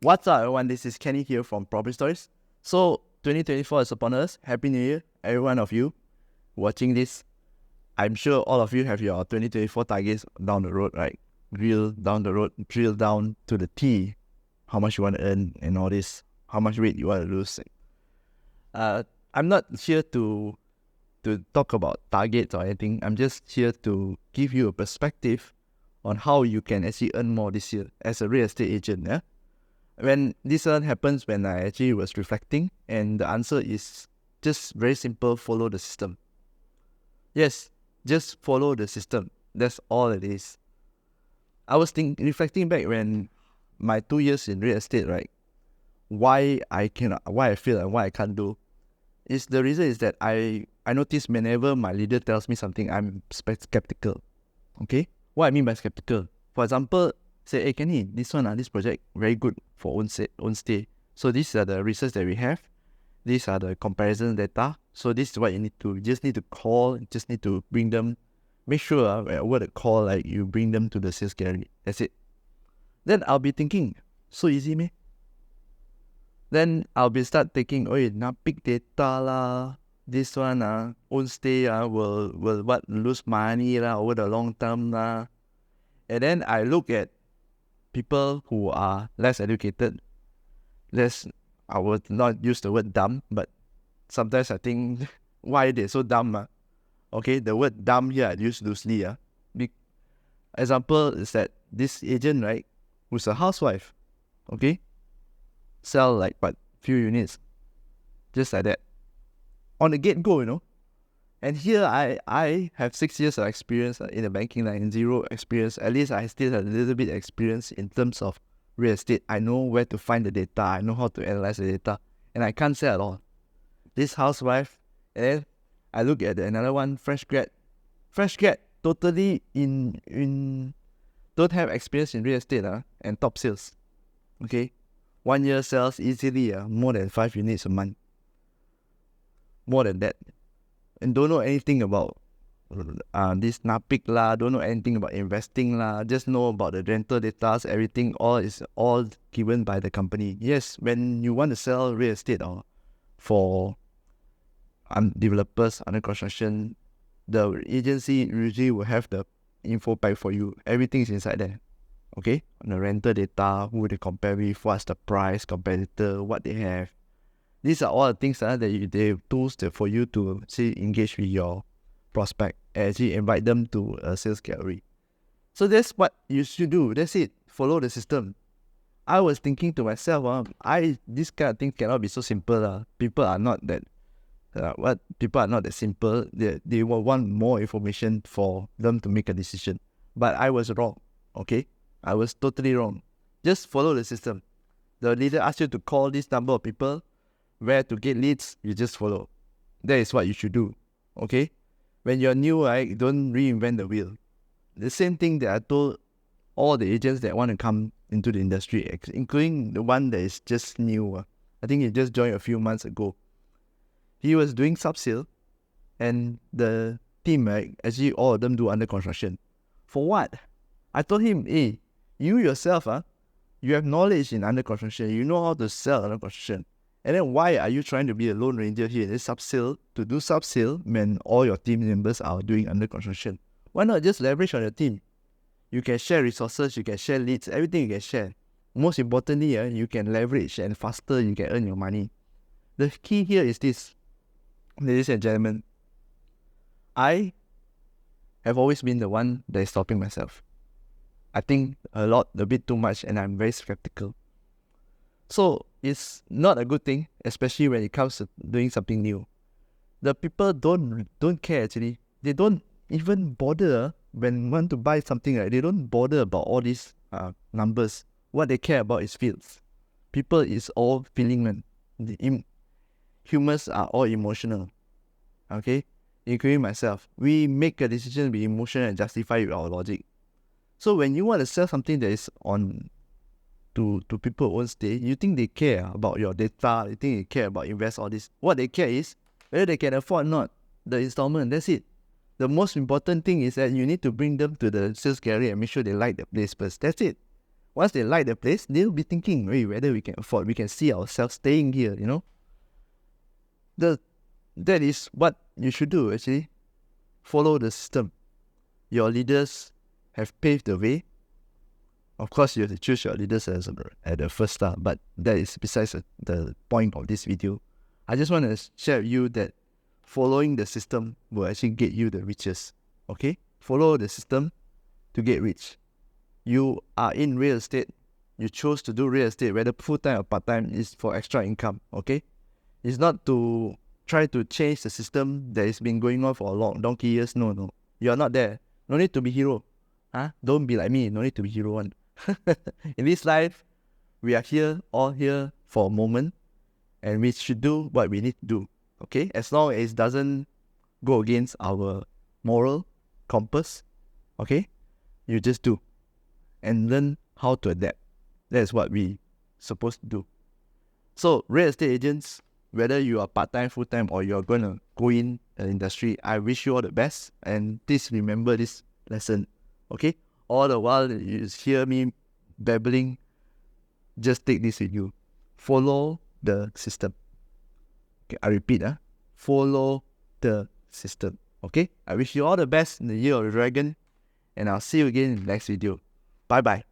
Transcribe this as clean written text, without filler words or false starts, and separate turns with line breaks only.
What's up, everyone? This is Kenny here from Property Stories. So, 2024 is upon us. Happy New Year, every one of you watching this. I'm sure all of you have your 2024 targets down the road, right? Drill down the road, drill down to the T, how much you want to earn and all this, how much weight you want to lose. I'm not here to talk about targets or anything. I'm just here to give you a perspective on how you can actually earn more this year as a real estate agent. Yeah. When this one happens, when I actually was reflecting, and the answer is just very simple: follow the system. Yes, just follow the system. That's all it is. I was reflecting back when my 2 years in real estate, right? Why I feel and why I can't do is the reason is that I notice whenever my leader tells me something, I'm skeptical. Okay, what I mean by skeptical, for example, say, hey Kenny, this project very good for own stay. So these are the research that we have. These are the comparison data. So this is what you just need to call, just need to bring them, make sure over the call, like you bring them to the sales gallery. That's it. Then I'll be thinking, so easy me. Then I'll be start thinking, oh, now big data lah. This one own stay will what lose money lah over the long term lah. And then I look at people who are less educated, I would not use the word dumb, but sometimes I think why they're so dumb. Okay, the word dumb here I use loosely. Example is that this agent, right, who's a housewife, okay, sell like what, few units, just like that, on the get-go. And here I have 6 years of experience in the banking line, zero experience. At least I still have a little bit of experience in terms of real estate. I know where to find the data. I know how to analyze the data. And I can't sell at all. This housewife, and then I look at another one, fresh grad, totally don't have experience in real estate and top sales. Okay, 1 year sells easily more than 5 units a month. More than that. And don't know anything about this NAPIC lah, don't know anything about investing lah, just know about the rental data, everything is all given by the company. Yes, when you want to sell real estate for developers under construction, the agency usually will have the info pack for you. Everything is inside there. Okay, on the rental data, who they compare with, what's the price, competitor, what they have. These are all the things that they tools for you to engage with your prospect and actually invite them to a sales gallery. So that's what you should do. That's it. Follow the system. I was thinking to myself, this kind of thing cannot be so simple. People are not that. People are not that simple. They will want more information for them to make a decision. But I was wrong. Okay, I was totally wrong. Just follow the system. The leader asks you to call this number of people. Where to get leads, you just follow. That is what you should do. Okay? When you're new, don't reinvent the wheel. The same thing that I told all the agents that want to come into the industry, including the one that is just new. I think he just joined a few months ago. He was doing sub-sale, and the team, actually all of them do under construction. For what? I told him, hey, you yourself, you have knowledge in under construction. You know how to sell under construction. And then why are you trying to be a lone ranger here in this sub-sale, to do sub-sale when all your team members are doing under construction? Why not just leverage on your team? You can share resources, you can share leads, everything you can share. Most importantly, you can leverage, and faster you can earn your money. The key here is this, ladies and gentlemen. I have always been the one that is stopping myself. I think a bit too much, and I'm very skeptical. So it's not a good thing, especially when it comes to doing something new. The people don't care actually. They don't even bother when want to buy something. They don't bother about all these numbers. What they care about is feels. People is all feeling, man. Humans are all emotional. Okay, including myself. We make a decision with emotion and justify it with our logic. So when you want to sell something that is on to people who own stay, you think they care about your data, you think they care about invest all this. What they care is whether they can afford or not the installment. That's it. The most important thing is that you need to bring them to the sales gallery and make sure they like the place first. That's it. Once they like the place, they'll be thinking, hey, whether we can afford, we can see ourselves staying here, you know. That is what you should do, actually. Follow the system. Your leaders have paved the way. Of course, you have to choose your leaders at the first start, but that is besides the point of this video. I just want to share with you that following the system will actually get you the riches. Okay? Follow the system to get rich. You are in real estate. You chose to do real estate, whether full-time or part-time, is for extra income. Okay? It's not to try to change the system that has been going on for a long donkey years. No. You are not there. No need to be hero. Don't be like me. No need to be hero one. In this life, we are all here for a moment, and we should do what we need to do. Okay? As long as it doesn't go against our moral compass, okay? You just do. And learn how to adapt. That is what we supposed to do. So, real estate agents, whether you are part-time, full-time, or you're going to go in the industry, I wish you all the best. And please remember this lesson. Okay? All the while you hear me babbling, just take this with you. Follow the system. Okay, I repeat, follow the system. Okay? I wish you all the best in the year of the dragon, and I'll see you again in the next video. Bye-bye.